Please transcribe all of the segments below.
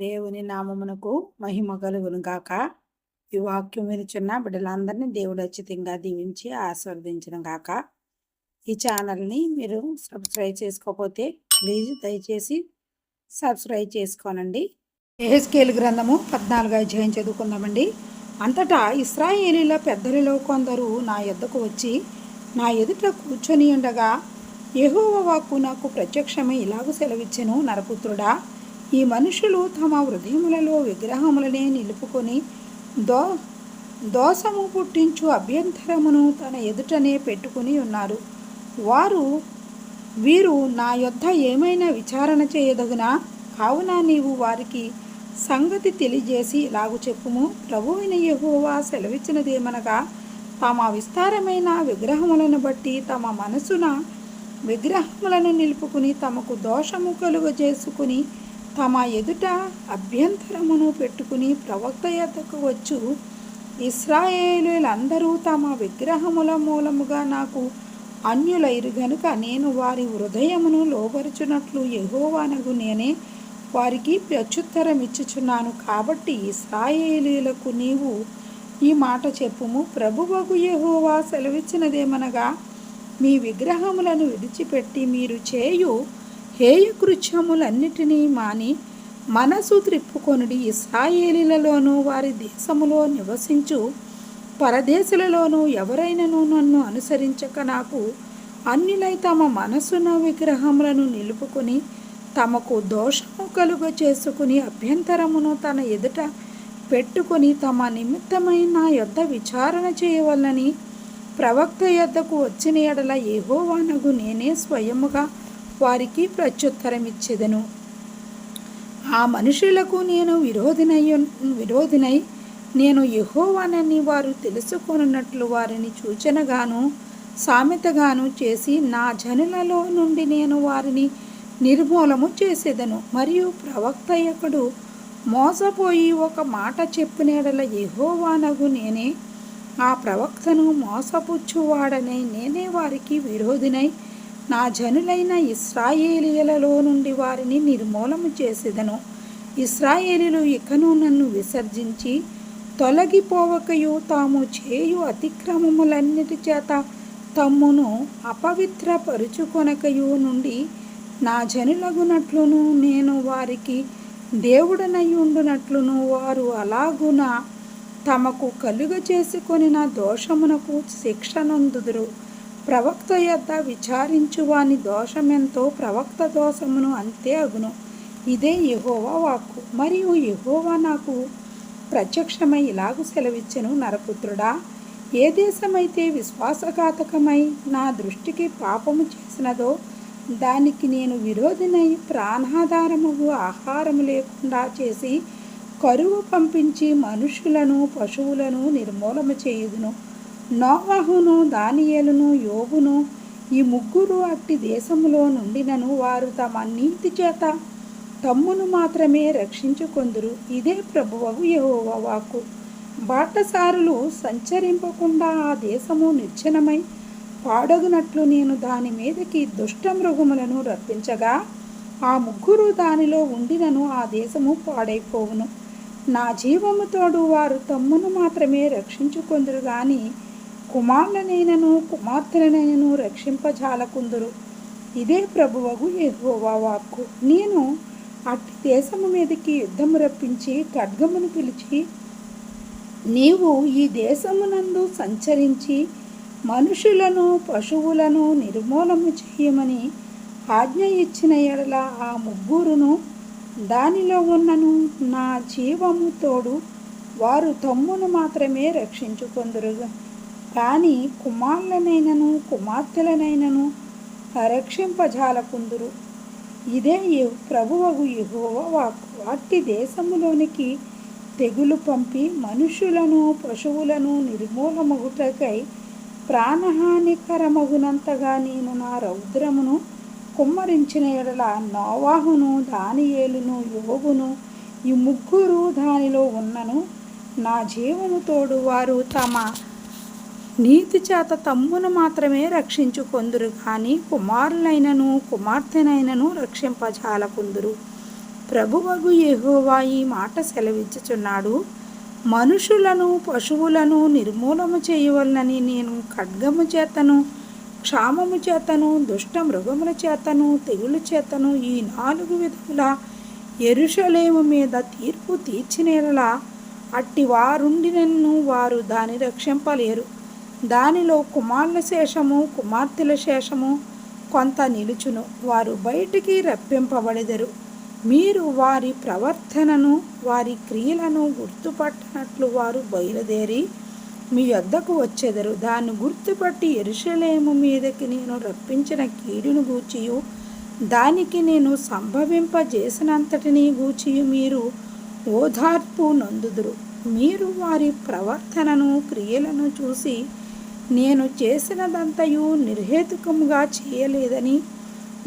దేవుని నామమునకు మహిమ కలుగును గాక. ఈ వాక్యం వినుచున్న బిడ్డలందరినీ దేవుడు ఉచితంగా దీవించి ఆశీర్వదించును గాక. ఈ ఛానల్ని మీరు సబ్స్క్రైబ్ చేసుకోకపోతే ప్లీజ్ దయచేసి సబ్స్క్రైబ్ చేసుకోనండి. యెహెజ్కేలు గ్రంథము 14వ అధ్యాయం చదువుకుందామండి. అంతటా ఇశ్రాయేలీల పెద్దలలో కొందరు నా యొద్దకు వచ్చి నా ఎదుట కూర్చొని ఉండగా యెహోవా వాక్కు నాకు ప్రత్యక్షమై ఇలాగు సెలవిచ్చెను, నరపుత్రుడా, ఈ మనుషులు తమ హృదయములలో విగ్రహములనే నిలుపుకొని దోషము పుట్టించు అభ్యంతరమును తన ఎదుటనే పెట్టుకుని ఉన్నారు. వీరు నా యొద్ద ఏమైనా విచారణ చేయదగునా? కావున నీవు వారికి సంగతి తెలియజేసి ఇలాగు చెప్పుము, ప్రభువైన యెహోవా సెలవిచ్చినదేమనగా, తమ విస్తారమైన విగ్రహములను బట్టి తమ మనసున విగ్రహములను నిలుపుకుని తమకు దోషము కలుగజేసుకుని తమ ఎదుట అభ్యంతరమును పెట్టుకుని ప్రవక్త యొద్దకు వచ్చు ఇశ్రాయేలీయులందరూ తమ విగ్రహముల మూలముగా నాకు అన్యులైరు గనుక నేను వారి హృదయమును లోబరుచున్నట్లు యెహోవానగు నేనే వారికి ప్రత్యుత్తరం ఇచ్చుచున్నాను. కాబట్టి ఇశ్రాయేలీయులకు నీవు ఈ మాట చెప్పుము, ప్రభువగు యెహోవా సెలవిచ్చినదేమనగా, మీ విగ్రహములను విడిచిపెట్టి మీరు చేయు హేయకృత్యములన్నిటినీ మాని మనసు త్రిప్పుకొనుడి. ఇశ్రాయేలీలలోనూ వారి దేశములో నివసించు పరదేశులలోనూ ఎవరైనను నన్ను అనుసరించక నాకు అన్యులై తమ మనసున విగ్రహములను నిలుపుకొని తమకు దోషము కలుగ చేసుకుని అభ్యంతరమును తన ఎదుట పెట్టుకొని తమ నిమిత్తమై నా యొద్ద విచారణ చేయవలనని ప్రవక్త యొద్దకు వచ్చిన ఎడల యెహోవానగు నేనే స్వయముగా వారికి ప్రత్యుత్తరమిచ్చెదను. ఆ మనుషులకు నేను విరోధినై నేను యెహోవానని వారు తెలుసుకొనున్నట్లు వారిని సూచనగాను సామెతగాను చేసి నా జనులలో నుండి నేను వారిని నిర్మూలము చేసేదను. మరియు ప్రవక్త ఒకడు మోసపోయి ఒక మాట చెప్పిన ఎడల యెహోవానగు నేనే ఆ ప్రవక్తను మోసపుచ్చువాడనై నేనే వారికి విరోధినై నా జనులైన ఇశ్రాయేలీయులలో నుండి వారిని నిర్మూలము చేసేదను. ఇశ్రాయేలీయులు ఇకను నన్ను విసర్జించి తొలగిపోవకయు తాము చేయు అతిక్రమములన్నిటి చేత తమ్మును అపవిత్రపరుచుకొనకయు నుండి నా జనులగునట్లును నేను వారికి దేవుడనయుండునట్లును వారు అలాగున తమకు కలుగ చేసుకొని నా దోషమునకు శిక్ష నొందుదురు. ప్రవక్త యొద్ద విచారించు వాని దోషమెంతో ప్రవక్త దోషమును అంతే అగును. ఇదే యెహోవా వాక్కు. మరియు యెహోవా నాకు ప్రత్యక్షమై ఇలాగు సెలవిచ్చెను, నరపుత్రుడా, ఏ దేశమైతే విశ్వాసఘాతకమై నా దృష్టికి పాపము చేసినదో దానికి నేను విరోధినై ప్రాణాధారముగు ఆహారము లేకుండా చేసి కరువు పంపించి మనుషులను పశువులను నిర్మూలము చేయుదును. నోవహును దానియేలును యోబును ఈ ముగ్గురు అట్టి దేశములో నుండినను వారు తమ నీతి చేత తమ్మును మాత్రమే రక్షించుకొందురు. ఇదే ప్రభువగు యెహోవా వాక్కు. బాటసారులు సంచరింపకుండా ఆ దేశము నిర్జనమై పాడగునట్లు నేను దాని మీదకి దుష్ట మృగములను రప్పించగా ఆ ముగ్గురు దానిలో ఉండినను ఆ దేశము పాడైపోవును. నా జీవము తోడు వారు తమ్మును మాత్రమే రక్షించుకొందురు గాని కుమారులనైనను కుమార్తెలనైనను రక్షింపజాలకుందురు. ఇదే ప్రభువగు యెహోవా వాక్కు. నేను అట్టి దేశము మీదకి యుద్ధము రప్పించి ఖడ్గమును పిలిచి నీవు ఈ దేశమునందు సంచరించి మనుషులను పశువులను నిర్మూలము చేయమని ఆజ్ఞ ఇచ్చిన ఎడల ఆ ముగ్గురును దానిలో ఉన్నను నా జీవము తోడు వారు తమ్మును మాత్రమే రక్షించుకొందురు కానీ కుమారులనైనను కుమార్తెలనైనను రక్షింపజాలకుందురు. ఇదే ప్రభువగు యెహోవా వాక్కు. అట్టి దేశములోనికి తెగులు పంపి మనుషులను పశువులను నిర్మూలమగుటకై ప్రాణహానికరమగునంతగా నేను నా రౌద్రమును కుమ్మరించిన ఎడల నోవాహును దానియేలును యోబును ఈ ముగ్గురు దానిలో ఉన్నను నా జీవము తోడు వారు తమ నీతి చేత తమ్మును మాత్రమే రక్షించుకొందురు కానీ కుమారులైనను కుమార్తెనైనను రక్షింపజాలకుందురు. ప్రభువగు యెహోవా ఈ మాట సెలవిచ్చుచున్నాడు. మనుషులను పశువులను నిర్మూలము చేయవలనని నేను ఖడ్గము చేతను, క్షామము చేతను, దుష్ట మృగముల చేతను, తెగులు చేతను ఈ 4 విధముల యెరూషలేము మీద తీర్పు తీర్చినేలా అట్టి వారుండినను వారు దాని రక్షింపలేరు. దానిలో కుమారుల శేషము, కుమార్తెల శేషము కొంత నిలుచును. వారు బయటికి రప్పింపబడెదరు. మీరు వారి ప్రవర్తనను, వారి క్రియలను గుర్తుపట్టనట్లు వారు బయలుదేరి మీ యొద్దకు వచ్చెదరు. దాన్ని గుర్తుపట్టి యెరూషలేము మీదకి నేను రప్పించిన కీడును గూర్చియు, దానికి నేను సంభవింపజేసినంతటినీ గూర్చియు మీరు ఓదార్పు నొందుదురు. మీరు వారి ప్రవర్తనను, క్రియలను చూసి నేను చేసినదంతయు నిర్హేతుకముగా చేయలేదని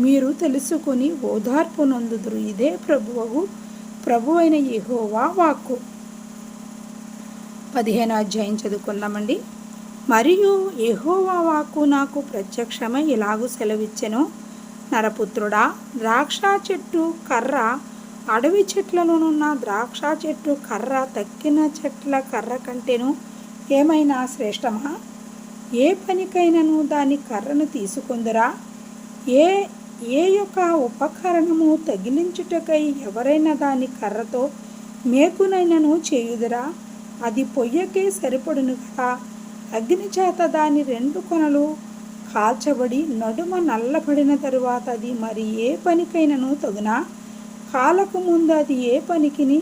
మీరు తెలుసుకుని ఓదార్పు నొందుదురు. ఇదే ప్రభువైన యెహోవా వాక్కు. 15వ అధ్యాయం చదువుకుందామండి. మరియు యెహోవా వాక్కు నాకు ప్రత్యక్షమై ఇలాగు సెలవిచ్చెను. నరపుత్రుడా, ద్రాక్ష చెట్టు కర్ర అడవి చెట్లలోనున్న ద్రాక్ష చెట్టు కర్ర తక్కిన చెట్ల కర్ర కంటేను ఏమైనా శ్రేష్టమా? ఏ పనికైనను దాని కర్రను తీసుకుందురా? ఏ యొక్క ఉపకరణము తగిలించుటకై ఎవరైనా దాని కర్రతో మేకునైనను చేయుదురా? అది పొయ్యకే సరిపడును కదా. అగ్ని చేత దాని 2 కొనలు కాల్చబడి నడుమ నల్లబడిన తరువాత అది మరి ఏ పనికైనను తగునా? కాలకు ముందు అది ఏ పనికిని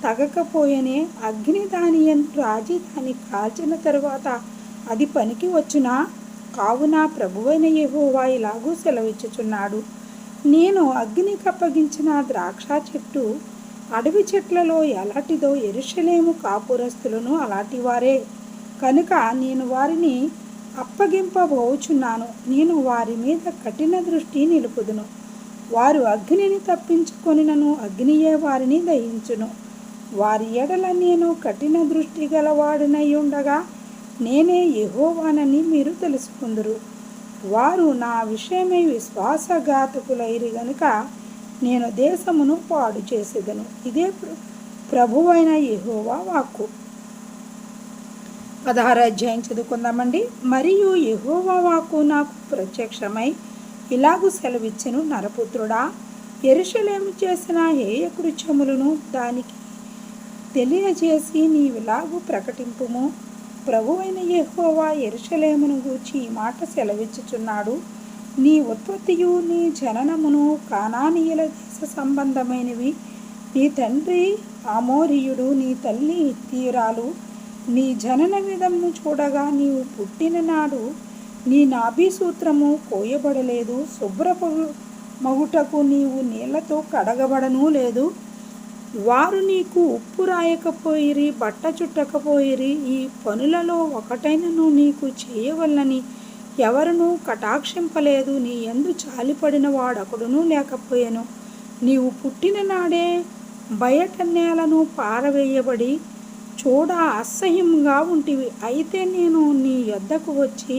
తగకపోయనే అగ్ని దాని యందు రాజి దాన్ని కాల్చిన తరువాత అది పనికి వచ్చునా? కావున ప్రభువైన యెహోవా ఇలాగూ సెలవిచ్చుచున్నాడు. నేను అగ్నికి అప్పగించిన ద్రాక్ష చెట్టు అడవి చెట్లలో ఎలాంటిదో యెరూషలేము కాపురస్తులను అలాంటివారే కనుక నేను వారిని అప్పగింపబోచున్నాను. నేను వారి మీద కఠిన దృష్టి నిలుపుదును. వారు అగ్నిని తప్పించుకొనినను అగ్నియే వారిని దహించును. వారి ఎడల నేను కఠిన దృష్టి గలవాడినై ఉండగా నేనే యెహోవానని మీరు తెలుసుకుందురు. వారు నా విషయమై విశ్వాసఘాతకులైరి గనుక నేను దేశమును పాడు చేసేదను. ఇదే ప్రభువైన యెహోవా వాక్కు. 16వ అధ్యాయం చదువుకుందామండి. మరియు యెహోవా వాక్కు నాకు ప్రత్యక్షమై ఇలాగు సెలవిచ్చెను. నరపుత్రుడా, యెరూషలేము చేసిన హేయ కృత్యములను దానికి తెలియజేసి నీవిలాగు ప్రకటింపుము. ప్రభువైన యెహోవా యెరూషలేమును గూర్చి ఈ మాట సెలవిచ్చుచున్నాడు. నీ ఉత్పత్తియు నీ జననమును కానానీయుల దేశ సంబంధమైనవి. నీ తండ్రి అమోరీయుడు, నీ తల్లి హిత్తీయురాలు. నీ జనన విధమును చూడగా నీవు పుట్టిన నాడు నీ నాభి సూత్రము కోయబడలేదు. శుభ్రపు మగుటకు నీవు నీళ్లతో కడగబడనూ లేదు. వారు నీకు ఉప్పు రాయకపోయిరి, బట్ట చుట్టకపోయిరి. ఈ పనులలో ఒకటైనను నీకు చేయవలనని ఎవరునూ కటాక్షింపలేదు. నీ యందు చాలిపడిన వాడొకడునూ లేకపోయెను. నీవు పుట్టిన నాడే బయట నేలను పారవేయబడి చూడ అసహ్యంగా ఉంటివి. అయితే నేను నీ యొద్దకు వచ్చి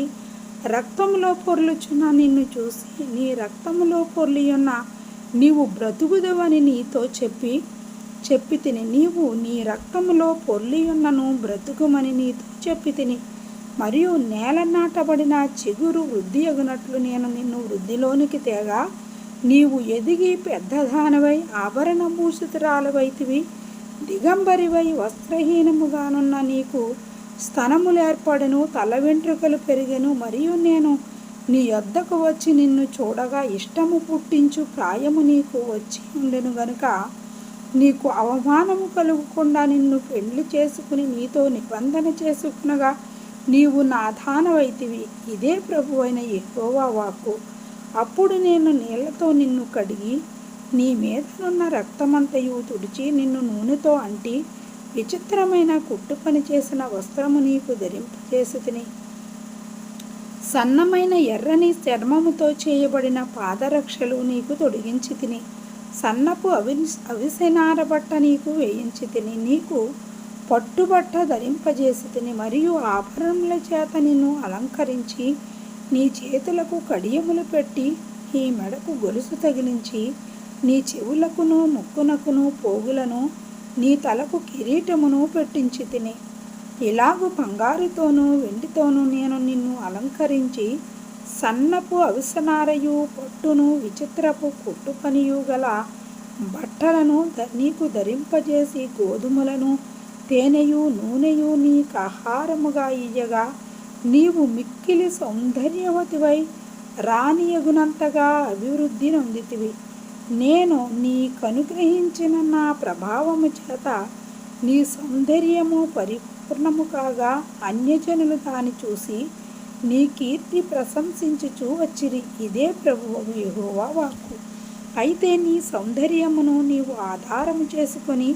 రక్తములో పొర్లుచున్న నిన్ను చూసి నీ రక్తములో పొర్లియున్న నీవు బ్రతుకుదవని నీతో చెప్పి తిని. నీవు నీ రక్తములో పొర్లియున్నను బ్రతుకుమని నీతో చెప్పి తిని. మరియు నేల నాటబడిన చిగురు వృద్ధి అగునట్లు నేను నిన్ను వృద్ధిలోనికి తేగా నీవు ఎదిగి పెద్దదానవై ఆభరణభూషితురాలవైతివి. దిగంబరివై వస్త్రహీనముగానున్న నీకు స్తనములు ఏర్పడెను, తల వెంట్రుకలు పెరిగెను. మరియు నేను నీ యొద్దకు వచ్చి నిన్ను చూడగా ఇష్టము పుట్టించు ప్రాయము నీకు వచ్చి ఉండెను గనుక నీకు అవమానము కలుగకుండా నిన్ను పెళ్లి చేసుకుని నీతో నిబంధన చేసుకునగా నీవు నా దానవైతివి. ఇదే ప్రభువైన యెహోవా వాక్కు. అప్పుడు నేను నీళ్లతో నిన్ను కడిగి నీ మీదనున్న రక్తమంతయు తుడిచి నిన్ను నూనెతో అంటి విచిత్రమైన కుట్టు పని చేసిన వస్త్రము నీకు ధరింపజేసి తిని. సన్నమైన ఎర్రని చర్మముతో చేయబడిన పాదరక్షలు నీకు తొడిగించి తిని. సన్నపు అవిసెనార బట్ట నీకు వేయించి తిని. నీకు పట్టుబట్ట ధరింపజేసి తిని. మరియు ఆభరణముల చేత నిన్ను అలంకరించి నీ చేతులకు కడియములు పెట్టి నీ మెడకు గొలుసు తగిలించి నీ చెవులకును ముక్కునకును పోగులను, నీ తలకు కిరీటమును పెట్టించి తిని. ఇలాగు బంగారుతోనూ వెండితోనూ నేను నిన్ను అలంకరించి సన్నపు అవిసనారయు పట్టును విచిత్రపు కుట్టుపనియు గల బట్టలను నీకు ధరింపజేసి గోధుమలను తేనెయు నూనెయు నీకు ఆహారముగా ఇయ్యగా నీవు మిక్కిలి సౌందర్యవతివై రానియగునంతగా అభివృద్ధి నొందితివి. నేను నీకనుగ్రహించిన నా ప్రభావము చేత నీ సౌందర్యము పరిపూర్ణము కాగా అన్యజనులు దాని చూసి నీ కీర్తి ప్రశంసించుచూ వచ్చిరి. ఇదే ప్రభువు యెహోవా వాక్కు. అయితే నీ సౌందర్యమును నీవు ఆధారము చేసుకొని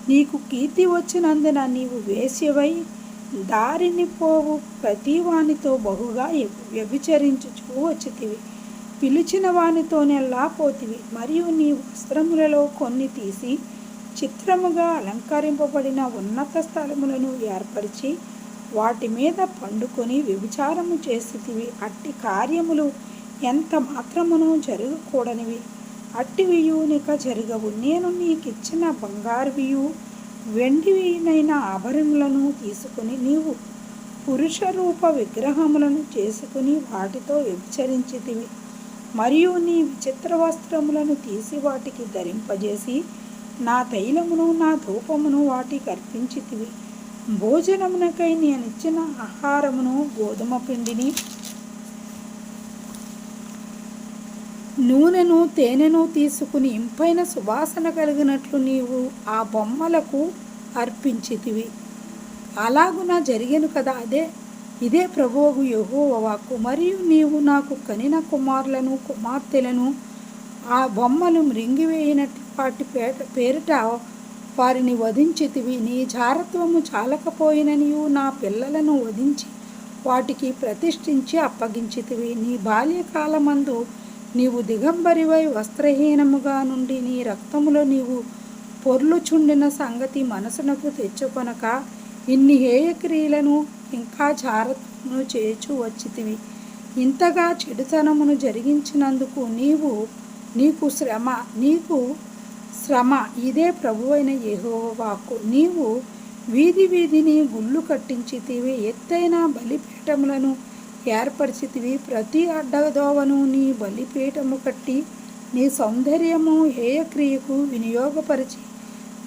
నీకు కీర్తి వచ్చినందున నీవు వేశ్యవై దారిని పోవు ప్రతి వానితో బహుగా వ్యభిచరించుచూ వచ్చితివి. పిలిచిన వానితోనెల్లా పోతివి. మరియు నీ వస్త్రములలో కొన్ని తీసి చిత్రముగా అలంకరింపబడిన ఉన్నత స్థలములను ఏర్పరిచి వాటి మీద పండుకొని వ్యభిచారము చేసితివి. అట్టి కార్యములు ఎంత మాత్రమును జరగకూడనివి. అట్టివియు నిక జరగవు. నేను నీకిచ్చిన బంగారువియు వెండివినైన ఆభరణములను తీసుకుని నీవు పురుష రూప విగ్రహములను చేసుకుని వాటితో వ్యభిచరించితివి. మరియు నీ విచిత్ర వస్త్రములను తీసి వాటికి ధరింపజేసి నా తైలమును నా ధూపమును వాటికి అర్పించితివి. భోజనమునకై నేనిచ్చిన ఆహారమును గోధుమ పిండిని నూనెను తేనెను తీసుకుని ఇంపైన సువాసన కలిగినట్లు నీవు ఆ బొమ్మలకు అర్పించితివి. అలాగున జరిగెను కదా. ఇదే ప్రభువు యెహోవా వాక్కు. మరియు నీవు నాకు కనిన కుమారులను కుమార్తెలను ఆ బొమ్మలు మృంగివేయినట్లు వాటి పేరిట వారిని వధించితివి. నీ జారత్వము చాలకపోయిననియు నా పిల్లలను వధించి వాటికి ప్రతిష్ఠించి అప్పగించితివి. నీ బాల్యకాలమందు నీవు దిగంబరివై వస్త్రహీనముగా నుండి నీ రక్తములో నీవు పొర్లుచుండిన సంగతి మనసునకు తెచ్చుకొనక ఇన్ని హేయక్రియలను ఇంకా జారత్వమును చేయుచు వచ్చితివి. ఇంతగా చెడుతనమును జరిగించినందుకు నీకు శ్రమ. ఇదే ప్రభువైన యెహోవా వాక్కు. నీవు వీధి వీధిని గుళ్ళు కట్టించితివి. ఎత్తైన బలిపీఠములను ఏర్పరిచితివి. ప్రతి అడ్డదోవను నీ బలిపీఠము కట్టి నీ సౌందర్యము హేయక్రియకు వినియోగపరిచి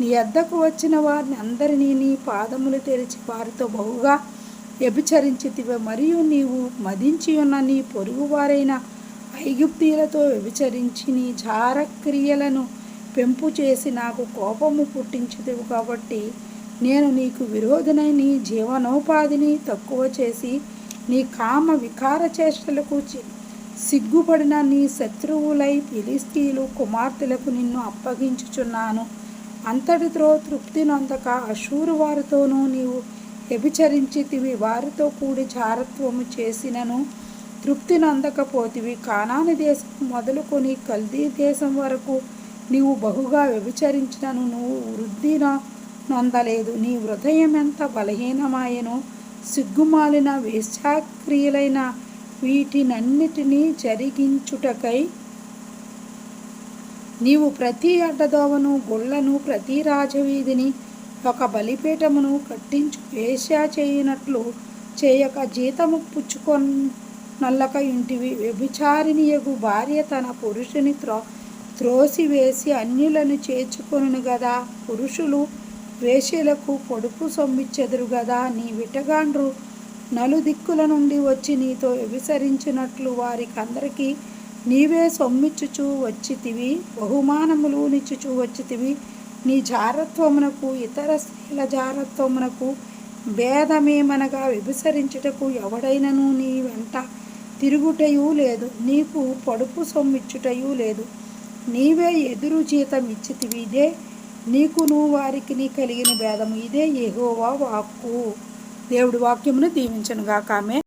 నీ యొద్దకు వచ్చిన వారిని అందరినీ నీ పాదములు తెరిచి వారితో బహుగా వ్యభిచరించితివి. మరియు నీవు మదించి ఉన్న నీ పొరుగువారైన ఐగుప్తీయులతో వ్యభిచరించి నీ జారక్రియలను పెంపు చేసి నాకు కోపము పుట్టించితివి. కాబట్టి నేను నీకు విరోధనై నీ జీవనోపాధిని తక్కువ చేసి నీ కామ వికార చేష్టలకు సిగ్గుపడిన నీ శత్రువులై ఫిలిష్తీయులు కుమార్తెలకు నిన్ను అప్పగించుచున్నాను. అంతటితో తృప్తి నొందక అషూరు వారితోనూ నీవు వ్యభిచరించితివి. వారితో కూడి జారత్వము చేసినను తృప్తి నొందకపోతివి. కానాను దేశం మొదలుకొని కల్దీ దేశం వరకు నీవు బహుగా వ్యభిచరించినను నువ్వు వృద్ధి నొందలేదు. నీ హృదయం ఎంత బలహీనమాయను. సిగ్గుమాలిన వేశ్యాక్రియలైన వీటినన్నిటినీ జరిగించుటకై నీవు ప్రతి అడ్డదోవను గుళ్లను ప్రతి రాజవీధిని ఒక బలిపీఠమును కట్టించు వేశ్య చేయునట్లు చేయక జీతము పుచ్చుకొనల్లక ఇంటివి. వ్యభిచారిణియగు భార్య తన పురుషుని త్రోసివేసి అన్యులను చేర్చుకొనును గదా. పురుషులు వేశ్యలకు పొడుపు సొమ్మిచ్చెదరు గదా. నీ విటగాండ్రు నలుదిక్కుల నుండి వచ్చి నీతో వ్యభిచరించినట్లు వారికందరికీ నీవే సొమ్మిచ్చుచూ వచ్చితివి, బహుమానములు నిచ్చుచూ వచ్చితివి. నీ జారత్వమునకు ఇతర స్త్రీల జారత్వమునకు భేదమేమనగా వ్యభిచరించుటకు ఎవడైనను నీ వెంట తిరుగుటయూ లేదు, నీకు పొడుపు సొమ్మిచ్చుటయూ లేదు. నీవే ఎదురు జీతం ఇచ్చితివి. ఇదే నీకును వారికి కలిగిన భేదము. ఇదే యెహోవా వాక్కు. దేవుడి వాక్యమును దీవించును గాక. ఆమేన్.